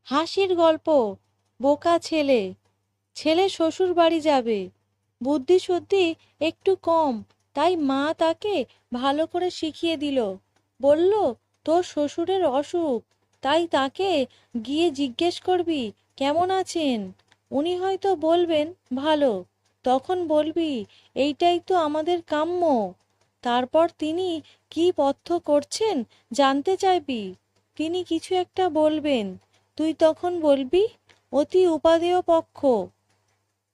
হাসির গল্প। বোকা ছেলে। ছেলে শ্বশুর বাড়ি যাবে, বুদ্ধি শুদ্ধি একটু কম, তাই মা তাকে ভালো করে শিখিয়ে দিল। বলল, তোর শ্বশুরের অসুখ, তাই তাকে গিয়ে জিজ্ঞেস করবি কেমন আছেন। উনি হয়তো বলবেন ভালো। তখন বলবি, এইটাই তো আমাদের কাম্য। তারপর তিনি কি পথ্য করছেন জানতে চাইবি। তিনি কিছু একটা বলবেন, তুই তখন বলবি, অতি উপাদেয় পক্ষ,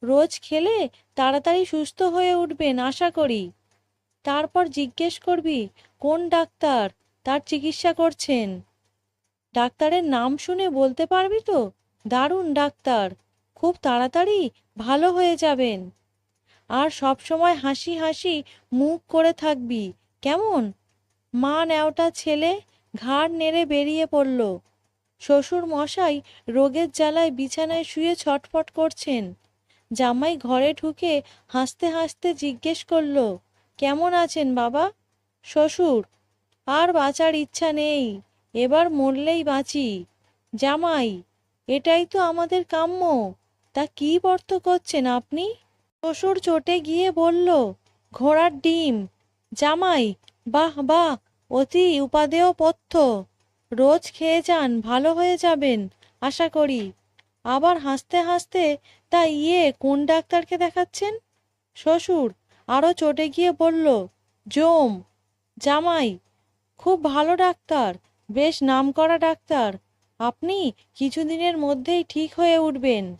রোজ খেলে তাড়াতাড়ি সুস্থ হয়ে উঠবেন আশা করি। তারপর জিজ্ঞেস করবি কোন ডাক্তার তার চিকিৎসা করছেন। ডাক্তারের নাম শুনে বলতে পারবি তো, দারুণ ডাক্তার, খুব তাড়াতাড়ি ভালো হয়ে যাবেন। আর সব সময় হাসি হাসি মুখ করে থাকবি, কেমন? মা ন্যাওটা ছেলে ঘাড় নেড়ে বেরিয়ে পড়ল। শ্বশুর মশাই রোগের জ্বালায় বিছানায় শুয়ে ছটফট করছেন। জামাই ঘরে ঢুকে হাসতে হাসতে জিজ্ঞেস করল, কেমন আছেন বাবা? শ্বশুর, আর বাঁচার ইচ্ছা নেই, এবার মরলেই বাঁচি। জামাই, এটাই তো আমাদের কাম্য, তা কি অর্থ করছেন আপনি? শ্বশুর চটে গিয়ে বলল, ঘোড়ার ডিম। জামাই, বাহ বাহ, অতি উপাদেয় পথ্য, রোজ খেয়ে যান, ভালো হয়ে যাবেন আশা করি। আবার হাসতে হাসতে, তা কোন ডাক্তারকে দেখাচ্ছেন? শ্বশুর আরও চটে গিয়ে বলল, জম। জামাই, খুব ভালো ডাক্তার, বেশ নামকরা ডাক্তার, আপনি কিছুদিনের মধ্যেই ঠিক হয়ে উঠবেন।